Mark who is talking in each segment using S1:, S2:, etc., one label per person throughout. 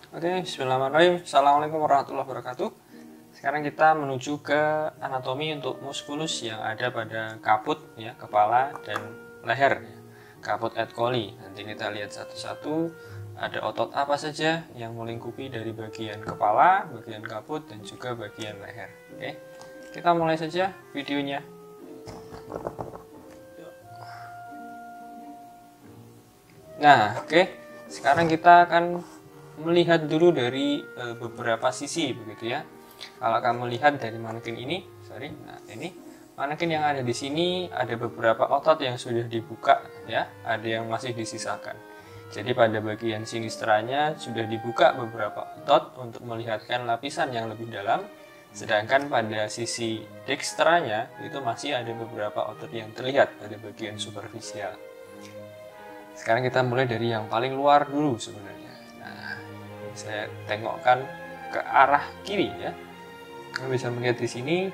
S1: Oke, bismillahirrahmanirrahim. Assalamualaikum warahmatullahi wabarakatuh. Sekarang kita menuju ke anatomi untuk muskulus yang ada pada kaput, ya, kepala dan leher, ya. Kaput et coli. Nanti kita lihat satu-satu. Ada otot apa saja yang melingkupi dari bagian kepala, bagian kaput, dan juga bagian leher. Oke, kita mulai saja videonya. Nah, oke. Sekarang kita akan melihat dulu dari beberapa sisi, begitu ya. Kalau kamu lihat dari manekin ini, nah ini manekin yang ada di sini ada beberapa otot yang sudah dibuka, ya, ada yang masih disisakan. Jadi pada bagian sinistranya sudah dibuka beberapa otot untuk melihatkan lapisan yang lebih dalam, sedangkan pada sisi dextranya itu masih ada beberapa otot yang terlihat pada bagian superficial. Sekarang kita mulai dari yang paling luar dulu sebenarnya. Saya tengokkan ke arah kiri, ya. Kamu bisa melihat di sini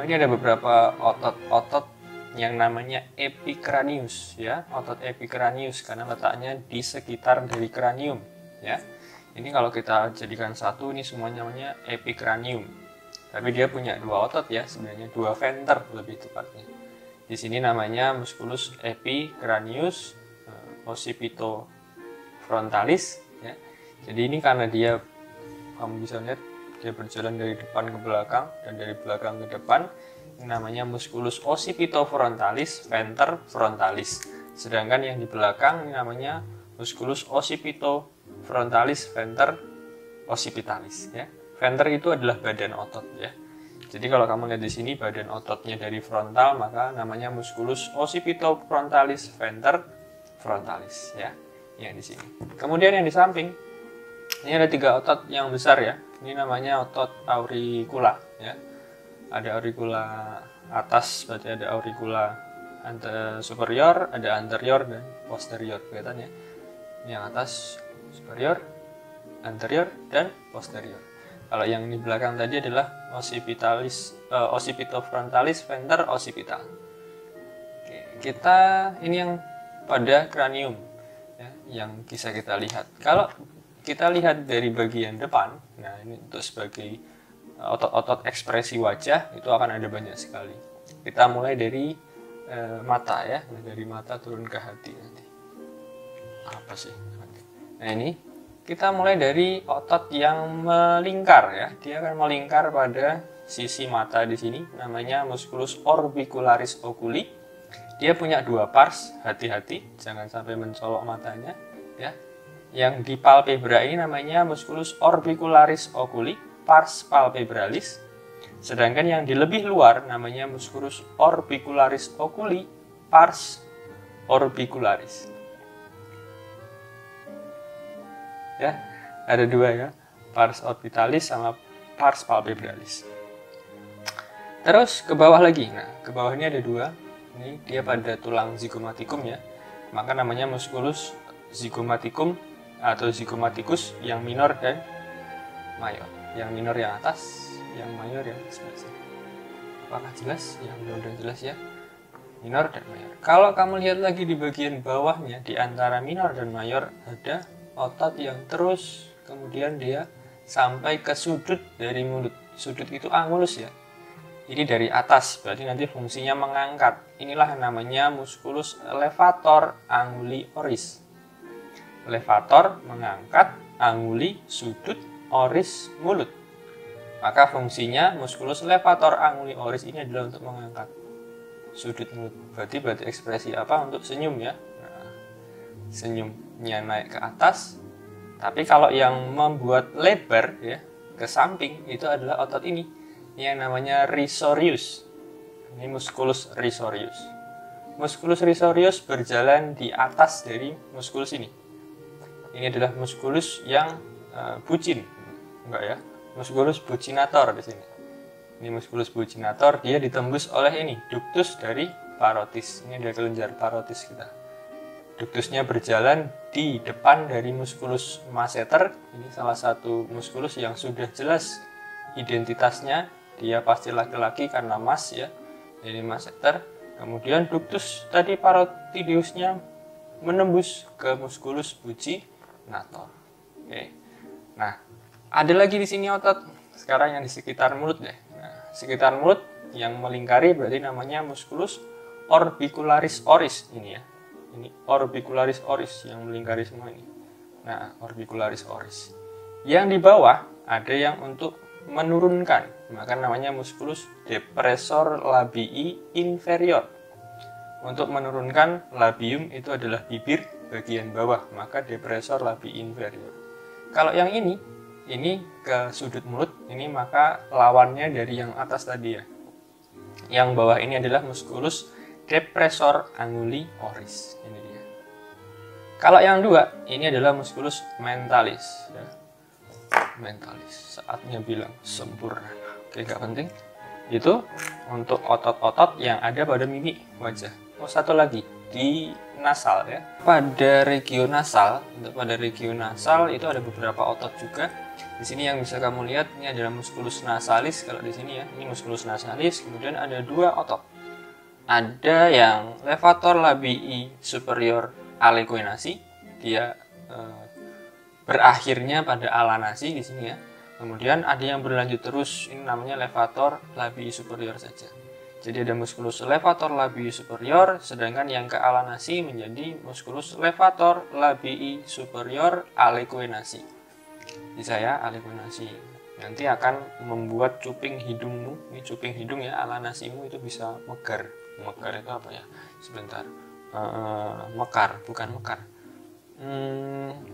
S1: ini ada beberapa otot-otot yang namanya epicranius, ya, otot epicranius karena letaknya di sekitar dari kranium, ya. Ini kalau kita jadikan satu, ini semuanya namanya epicranium. Tapi dia punya dua otot, ya, sebenarnya dua venter lebih tepatnya. Di sini namanya musculus epicranius occipitofrontalis, ya. Jadi ini karena dia, kamu bisa lihat dia berjalan dari depan ke belakang dan dari belakang ke depan, ini namanya musculus occipitofrontalis venter frontalis. Sedangkan yang di belakang ini namanya musculus occipitofrontalis venter occipitalis, ya. Venter itu adalah badan otot, ya. Jadi kalau kamu lihat di sini badan ototnya dari frontal, maka namanya musculus occipitofrontalis venter frontalis, ya. Yang di sini. Kemudian yang di samping ini ada tiga otot yang besar, ya. Ini namanya otot auricula, ya. Ada auricula atas, berarti ada auricula superior, ada anterior dan posterior, kelihatan ya. Ini yang atas superior, anterior dan posterior. Kalau yang di belakang tadi adalah occipitofrontalis venter occipital. Oke, kita ini yang pada kranium, ya, yang bisa kita lihat. Kalau kita lihat dari bagian depan, nah ini untuk sebagai otot-otot ekspresi wajah itu akan ada banyak sekali. Kita mulai dari mata, ya, dari mata turun ke hati nanti. Apa sih? Nah ini kita mulai dari otot yang melingkar, ya. Dia akan melingkar pada sisi mata di sini, namanya musculus orbicularis oculi. Dia punya dua pars, hati-hati, jangan sampai mencolok matanya, ya. Yang di palpebra ini namanya musculus orbicularis oculi, pars palpebralis. Sedangkan yang di lebih luar namanya musculus orbicularis oculi, pars orbicularis. Ya, ada dua, ya, pars orbitalis sama pars palpebralis. Terus ke bawah lagi. Nah, ke bawah ini ada dua. Ini dia pada tulang zygomatikum, ya. Maka namanya musculus zygomatikum atau zygomaticus yang minor dan mayor. Yang minor yang atas, yang mayor yang sebelah sini. Apakah jelas? Ya, mudah-mudahan jelas, ya. Minor dan mayor. Kalau kamu lihat lagi di bagian bawahnya, di antara minor dan mayor ada otot yang terus kemudian dia sampai ke sudut dari mulut. Sudut itu angulus, ya. Ini dari atas, berarti nanti fungsinya mengangkat. Inilah yang namanya musculus levator anguli oris. Levator mengangkat, anguli sudut, oris mulut. Maka fungsinya musculus levator anguli oris ini adalah untuk mengangkat sudut mulut. Berarti ekspresi apa? Untuk senyum, ya. Nah, senyumnya naik ke atas. Tapi kalau yang membuat lebar, ya, ke samping itu adalah otot ini. Ini yang namanya risorius. Ini musculus risorius. Musculus risorius berjalan di atas dari musculus ini. Ini adalah musculus yang bucin, enggak, ya? Musculus bucinator di sini. Ini musculus bucinator, dia ditembus oleh ini ductus dari parotis. Ini ada kelenjar parotis kita. Ductusnya berjalan di depan dari musculus masseter. Ini salah satu musculus yang sudah jelas identitasnya. Dia pasti laki-laki karena mas, ya. Jadi masseter. Kemudian ductus tadi parotidiusnya menembus ke musculus bucinator. Oke. Nah, ada lagi di sini otot. Sekarang yang di sekitar mulut deh. Nah, sekitar mulut yang melingkari berarti namanya musculus orbicularis oris ini ya. Ini orbicularis oris yang melingkari semua ini. Nah, orbicularis oris. Yang di bawah ada yang untuk menurunkan, maka namanya musculus depressor labii inferior. Untuk menurunkan labium itu adalah bibir bagian bawah, maka depressor labii inferior. Kalau yang ini ke sudut mulut, ini maka lawannya dari yang atas tadi ya. Yang bawah ini adalah musculus depressor anguli oris. Ini dia. Kalau yang dua, ini adalah musculus mentalis. Ya. Mentalis, saatnya bilang sempurna. Oke, nggak penting. Itu untuk otot-otot yang ada pada mimik wajah. Oh, satu lagi di nasal ya. Pada region nasal, untuk pada region nasal itu ada beberapa otot juga. Di sini yang bisa kamu lihat ini adalah musculus nasalis. Kalau di sini ya, ini musculus nasalis. Kemudian ada dua otot. Ada yang levator labii superior alequenasi. Dia berakhirnya pada alanasi di sini ya. Kemudian ada yang berlanjut terus, ini namanya levator labii superior saja. Jadi ada musculus levator labii superior, sedangkan yang ke alanasi menjadi musculus levator labii superior alequenasi. Di saya alequenasi. Nanti akan membuat cuping hidungmu, ini cuping hidung ya, alanasimu itu bisa megar. Megar itu apa ya? Sebentar. Mekar, bukan mekar.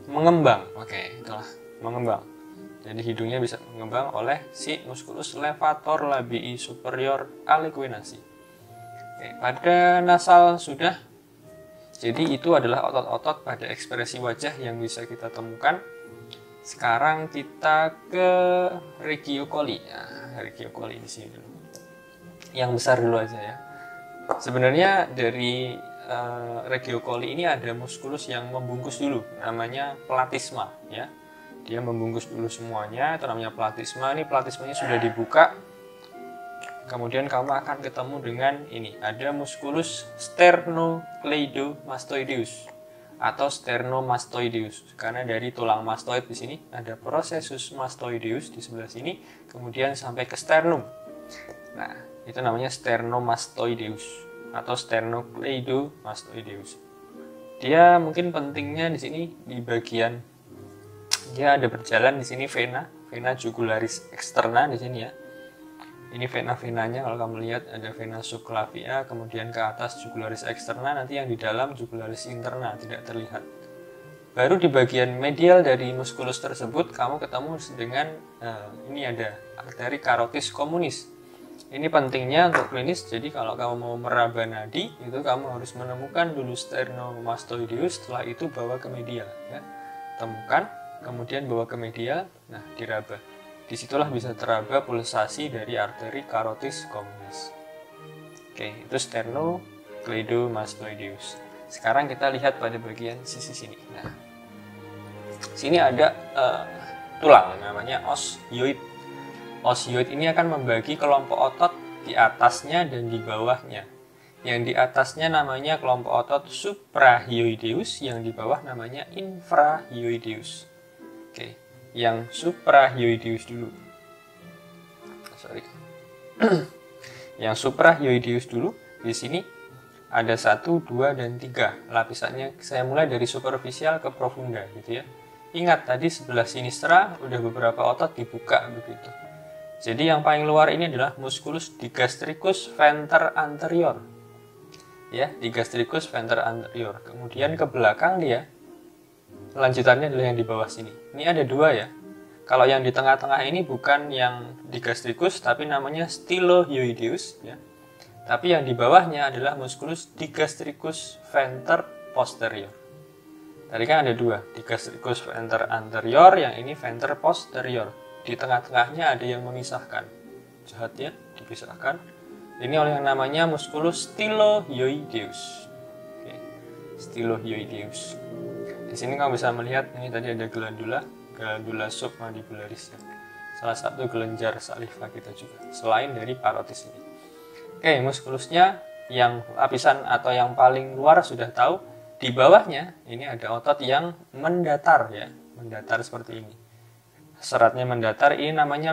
S1: Mengembang. Oke, itulah mengembang. Jadi hidungnya bisa mengembang oleh si musculus levator labii superior alequenasi. Oke, pada nasal sudah. Jadi itu adalah otot-otot pada ekspresi wajah yang bisa kita temukan. Sekarang kita ke regio coli. Nah, regio coli di sini dulu. Yang besar dulu aja ya. Sebenarnya dari regio coli ini ada musculus yang membungkus dulu, namanya platisma ya. Dia membungkus dulu semuanya, itu namanya platisma. Ini platismanya sudah dibuka. Kemudian kamu akan ketemu dengan ini, ada musculus sternocleidomastoideus atau sternomastoideus. Karena dari tulang mastoid di sini ada processus mastoideus di sebelah sini, kemudian sampai ke sternum. Nah, itu namanya sternomastoideus atau sternocleidomastoideus. Dia mungkin pentingnya di sini di bagian dia ada berjalan di sini vena jugularis externa di sini ya. Ini vena-venanya kalau kamu lihat ada vena subclavia, kemudian ke atas jugularis externa, nanti yang di dalam jugularis interna tidak terlihat. Baru di bagian medial dari musculus tersebut kamu ketemu dengan ini ada arteri carotis communis. Ini pentingnya untuk klinis, jadi kalau kamu mau meraba nadi itu kamu harus menemukan dulu sternomastoideus, setelah itu bawa ke medial ya. Temukan, kemudian bawa ke medial, nah diraba. Disitulah bisa teraba pulsasi dari arteri carotis communis. Oke, itu sternocleidomastoideus. Sekarang kita lihat pada bagian sisi sini. Nah, sini ada tulang namanya osioid. Osioid ini akan membagi kelompok otot di atasnya dan di bawahnya. Yang di atasnya namanya kelompok otot suprahyoideus, yang di bawah namanya infrahyoideus. Oke, yang suprahyoideus dulu. Yang suprahyoideus dulu, di sini ada 1, 2, dan 3 lapisannya. Saya mulai dari superficial ke profunda gitu ya. Ingat tadi sebelah sinistra udah beberapa otot dibuka begitu. Jadi yang paling luar ini adalah musculus digastricus venter anterior. Ya, digastricus venter anterior. Kemudian ke belakang dia, lanjutannya adalah yang di bawah sini. Ini ada 2 ya. Kalau yang di tengah-tengah ini bukan yang digastricus, tapi namanya stylohyoideus ya. Tapi yang di bawahnya adalah musculus digastricus venter posterior. Tadi kan ada 2, digastricus venter anterior, yang ini venter posterior. Di tengah-tengahnya ada yang memisahkan. Jahat ya, dipisahkan. Ini oleh yang namanya musculus stylohyoideus. Oke, stylohyoideus. Di sini kamu bisa melihat ini tadi ada glandula submandibularis ya. Salah satu kelenjar saliva kita juga, selain dari parotis ini. Oke, muskulusnya yang lapisan atau yang paling luar sudah tahu. Di bawahnya ini ada otot yang mendatar ya, mendatar seperti ini. seratnya mendatar, ini namanya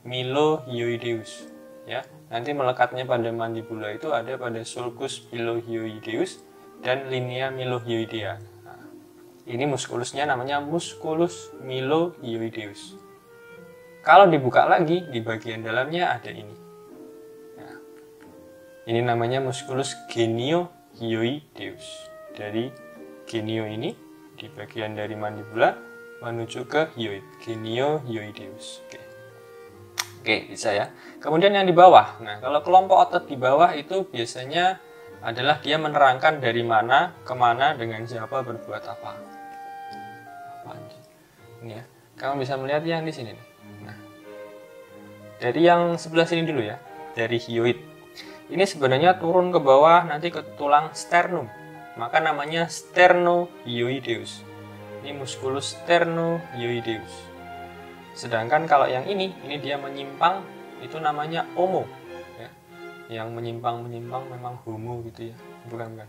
S1: milohyoideus. Ya, nanti melekatnya pada mandibula itu ada pada sulcus milohyoideus dan linea milohyoidea. Nah, ini muskulusnya namanya musculus milohyoideus. Kalau dibuka lagi, di bagian dalamnya ada ini. Nah, ini namanya musculus geniohyoideus. Dari genio ini, di bagian dari mandibula menuju ke hyoid, geniohyoideus. Oke, bisa ya. Kemudian yang di bawah. Nah, kalau kelompok otot di bawah itu biasanya adalah dia menerangkan dari mana, kemana, dengan siapa, berbuat apa. Ini ya. Kamu bisa melihat yang di sini nih. Nah, dari yang sebelah sini dulu ya. Dari hyoid. Ini sebenarnya turun ke bawah nanti ke tulang sternum. Maka namanya sternohyoideus. Ini musculus sternohyoideus. Sedangkan kalau yang ini dia menyimpang, itu namanya omo. Ya. Yang menyimpang memang homo gitu ya, bukan.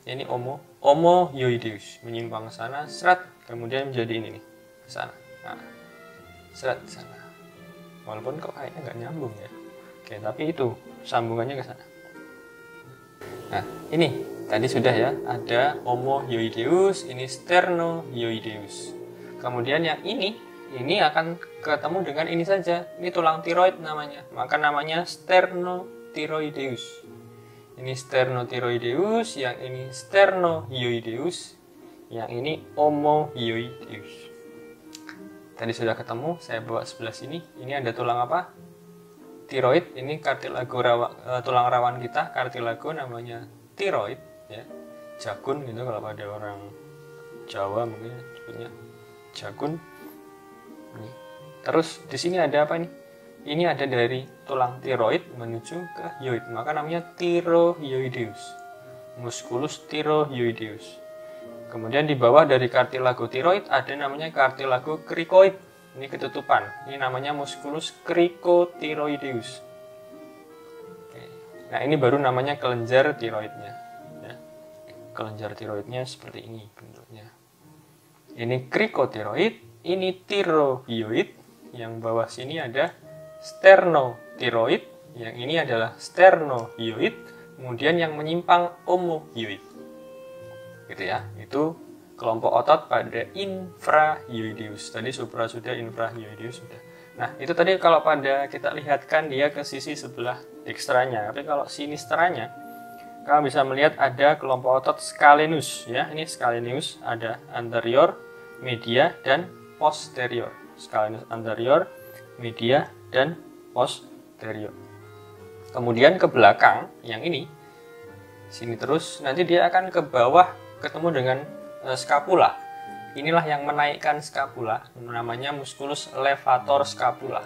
S1: Ini omohyoideus, menyimpang ke sana, serat, kemudian menjadi ini nih, ke sana. Nah, serat ke sana. Walaupun kok kayaknya nggak nyambung ya. Oke, tapi itu sambungannya ke sana. Nah, ini tadi sudah ya, ada omohyoideus, ini sternohyoideus. Kemudian yang ini akan ketemu dengan ini saja. Ini tulang tiroid namanya. Maka namanya sternotiroideus. Ini sternotiroideus, yang ini sternohyoideus, yang ini omohyoideus. Tadi sudah ketemu, saya bawa sebelah sini. Ini ada tulang apa? Tiroid. Ini kartilago tulang rawan kita, kartilago namanya tiroid ya. Jakun gitu kalau pada orang Jawa mungkin sebutnya jakun. Terus di sini ada apa nih? Ini ada dari tulang tiroid menuju ke hyoid, maka namanya tirohyoideus. Musculus tirohyoideus. Kemudian di bawah dari kartilago tiroid ada namanya kartilago krikoid. Ini ketutupan. Ini namanya musculus krikotiroideus. Nah, ini baru namanya kelenjar tiroidnya. Ya. Kelenjar tiroidnya seperti ini bentuknya. Ini krikotiroid. Ini tirohyoid, yang bawah sini ada sternotiroid, yang ini adalah sternohyoid, kemudian yang menyimpang omohyoid. Gitu ya, itu kelompok otot pada infrahyoideus. Tadi supra sudah, infrahyoideus sudah. Nah, itu tadi kalau pada kita lihatkan dia ke sisi sebelah dekstranya. Tapi kalau sinisteranya, kamu bisa melihat ada kelompok otot scalenus ya. Ini scalenus, ada anterior, media, dan posterior. Scalenus anterior, media, dan posterior. Kemudian ke belakang yang ini, sini terus, nanti dia akan ke bawah ketemu dengan scapula. Inilah yang menaikkan scapula, namanya musculus levator scapula.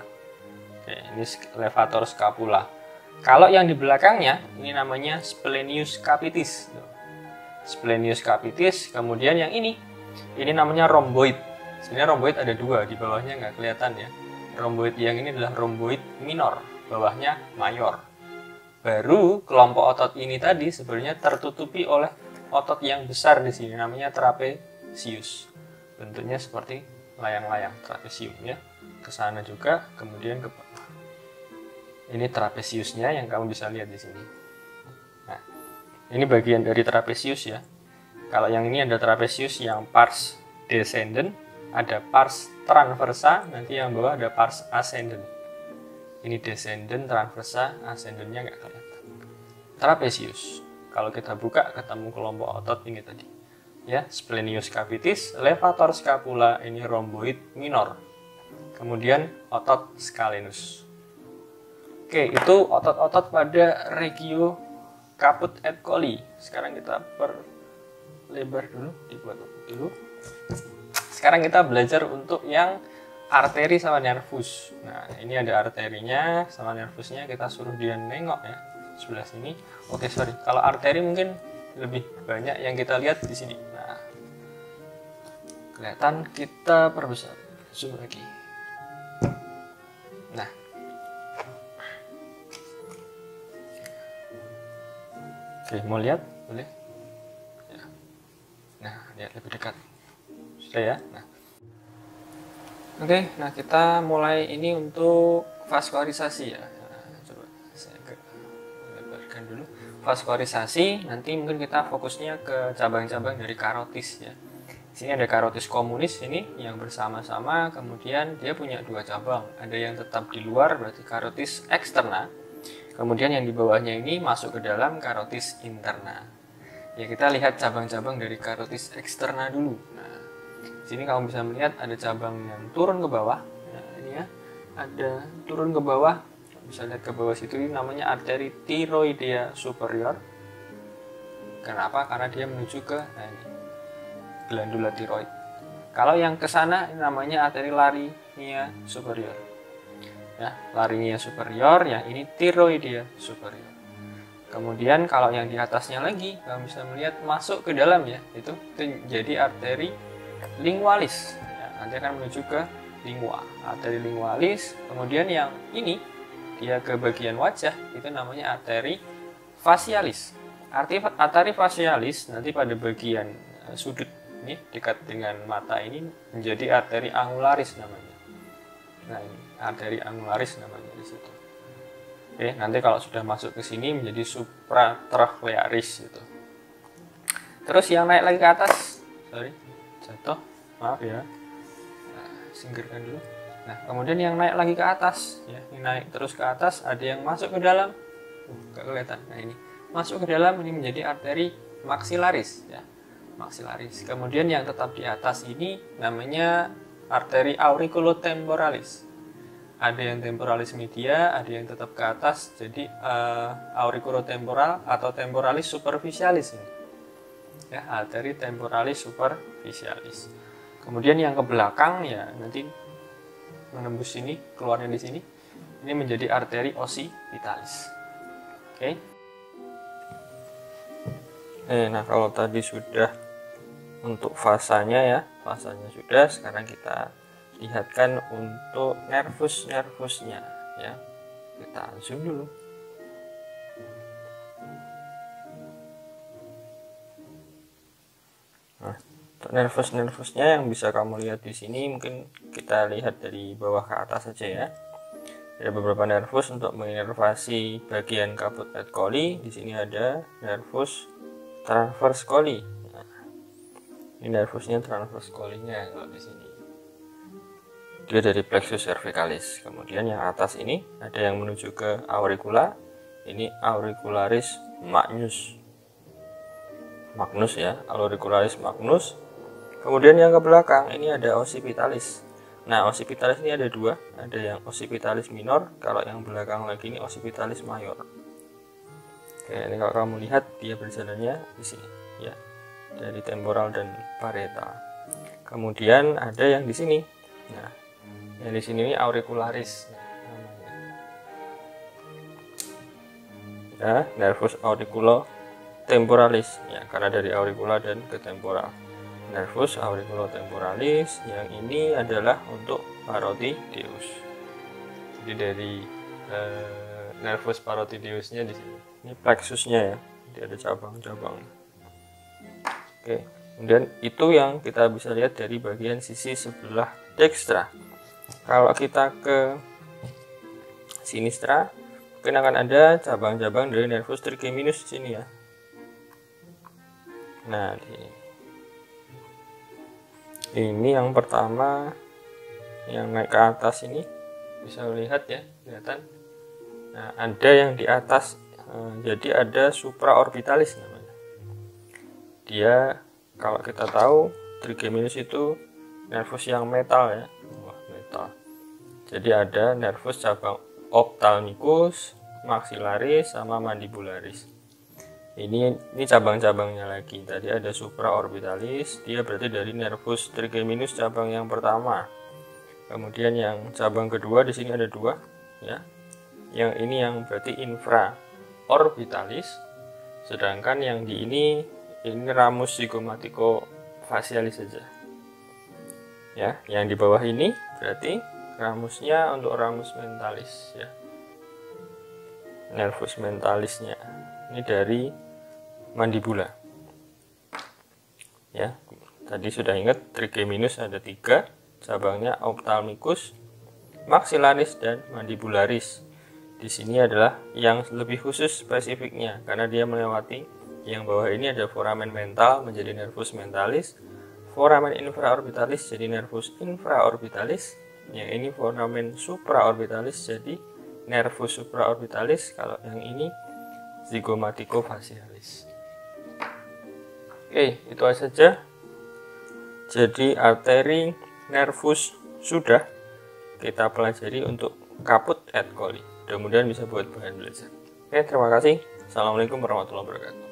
S1: Oke, ini levator scapula. Kalau yang di belakangnya, ini namanya splenius capitis. Splenius capitis, kemudian yang ini namanya rhomboid. Sebenarnya rhomboid ada dua, di bawahnya nggak kelihatan ya. Rhomboid yang ini adalah rhomboid minor, bawahnya mayor. Baru kelompok otot ini tadi sebenarnya tertutupi oleh otot yang besar di sini, namanya trapesius. Bentuknya seperti layang-layang, trapesium ya. Ke sana juga, kemudian ke bawah. Ini trapesiusnya yang kamu bisa lihat di sini. Nah, ini bagian dari trapesius ya. Kalau yang ini ada trapesius yang pars descendent, ada pars transversa, nanti yang bawah ada pars ascendent. Ini descendent, transversa, ascendentnya nggak kelihatan. Trapesius. Kalau kita buka ketemu kelompok otot ini tadi. Ya, splenius capitis, levator scapula, ini rhomboid minor. Kemudian otot scalenus. Oke, itu otot-otot pada regio caput et colli. Sekarang kita perlebar dulu, dibuat dulu. Sekarang kita belajar untuk yang arteri sama nervus. Nah, ini ada arterinya sama nervusnya, kita suruh dia nengok ya sebelah sini. Oke, sorry. Kalau arteri mungkin lebih banyak yang kita lihat di sini. Nah, kelihatan, kita perbesar, zoom lagi. Nah, oke, mau lihat? Boleh? Ya. Nah, lihat lebih dekat. Sudah ya? Nah, Oke, nah kita mulai ini untuk vaskularisasi ya. Nah, coba saya lebarkan dulu. Vaskularisasi, nanti mungkin kita fokusnya ke cabang-cabang dari karotis ya. Sini ada karotis komunis ini yang bersama-sama, kemudian dia punya dua cabang. Ada yang tetap di luar, berarti karotis eksterna. Kemudian yang di bawahnya ini masuk ke dalam karotis interna. Ya, kita lihat cabang-cabang dari karotis eksterna dulu. Nah, sini kamu bisa melihat ada cabang yang turun ke bawah. Nah, ini ya, ada turun ke bawah. Bisa lihat ke bawah situ, ini namanya arteri tiroidea superior. Kenapa? Karena dia menuju ke glandula tiroid. Kalau yang ke sana ini namanya arteri larinia superior. Ya, larinia superior, yang ini tiroidea superior. Kemudian kalau yang di atasnya lagi, kamu bisa melihat masuk ke dalam ya, itu jadi arteri lingualis. Ya, nanti akan menuju ke lingua, arteri lingualis. Kemudian yang ini dia ke bagian wajah, itu namanya arteri facialis. Arteri facialis nanti pada bagian sudut ini dekat dengan mata ini menjadi arteri angularis namanya. Nah, ini arteri angularis namanya di situ. Oke, nanti kalau sudah masuk ke sini menjadi supratrachearis gitu. Terus yang naik lagi ke atas, jatuh, maaf ya. Nah, singkirkan dulu. Nah, kemudian yang naik lagi ke atas, ya, ini naik terus ke atas, ada yang masuk ke dalam, nggak kelihatan. Nah, ini masuk ke dalam, ini menjadi arteri maxillaris, ya, maxillaris. Kemudian yang tetap di atas ini namanya arteri auriculotemporalis. Ada yang temporalis media, ada yang tetap ke atas, jadi auriculotemporal atau temporalis superficialis ini. Ya, arteri temporalis superficialis. Kemudian yang ke belakang ya nanti menembus sini, keluarnya di sini. Ini menjadi arteri occipitalis. Oke. Nah, kalau tadi sudah untuk fasanya ya, fasanya sudah, sekarang kita lihatkan untuk nervusnya ya. Kita zoom dulu. Nah, untuk nervusnya yang bisa kamu lihat di sini, mungkin kita lihat dari bawah ke atas saja ya. Ada beberapa nervus untuk menginervasi bagian caput et coli. Di sini ada nervus transverse coli. Nah, ini nervusnya transverse colinya kalau di sini. Dia dari plexus cervicalis. Kemudian yang atas ini ada yang menuju ke auricula. Ini auricularis magnus. Magnus ya, auricularis magnus. Kemudian yang ke belakang ini ada occipitalis. Nah, occipitalis ini ada dua, ada yang occipitalis minor, kalau yang belakang lagi ini occipitalis mayor. Oke, ini kalau kamu lihat dia berjalannya di sini ya, dari temporal dan parietal. Kemudian ada yang di sini. Nah, yang di sini ini auricularis namanya. Ya, nervus auriculotemporalis ya, karena dari auricula dan ke temporal. Nervus auriculotemporalis, yang ini adalah untuk parotideus. Jadi dari nervus parotideusnya di sini. Ini plexusnya ya, jadi ada cabang-cabang. Oke, kemudian itu yang kita bisa lihat dari bagian sisi sebelah dextra. Kalau kita ke sinistra, mungkin akan ada cabang-cabang dari nervus trigeminus di sini ya. Nah, ini yang pertama yang naik ke atas ini bisa lihat ya, kelihatan. Nah, ada yang di atas, jadi ada supraorbitalis namanya. Dia kalau kita tahu trigeminus itu nervus yang metal ya. Jadi ada nervus cabang ophthalmicus, maxillaris, sama mandibularis. Ini cabang-cabangnya lagi. Tadi ada supraorbitalis, dia berarti dari nervus trigeminus cabang yang pertama. Kemudian yang cabang kedua di sini ada dua, ya. Yang ini yang berarti infraorbitalis, sedangkan yang di ini ramus zygomatico facialis saja. Ya, yang di bawah ini berarti ramusnya untuk ramus mentalis ya. Nervus mentalisnya ini dari mandibula. Ya, tadi sudah ingat trigeminus ada 3, cabangnya ophthalmicus, maxillaris, dan mandibularis. Di sini adalah yang lebih khusus spesifiknya karena dia melewati yang bawah ini ada foramen mental menjadi nervus mentalis, foramen infraorbitalis jadi nervus infraorbitalis, yang ini foramen supraorbitalis jadi nervus supraorbitalis, kalau yang ini zygomaticofacialis. Oke, itu saja. Jadi arteri nervus sudah kita pelajari untuk Caput et coli. Mudah-mudahan bisa buat bahan belajar. Oke, terima kasih. Assalamualaikum warahmatullahi wabarakatuh.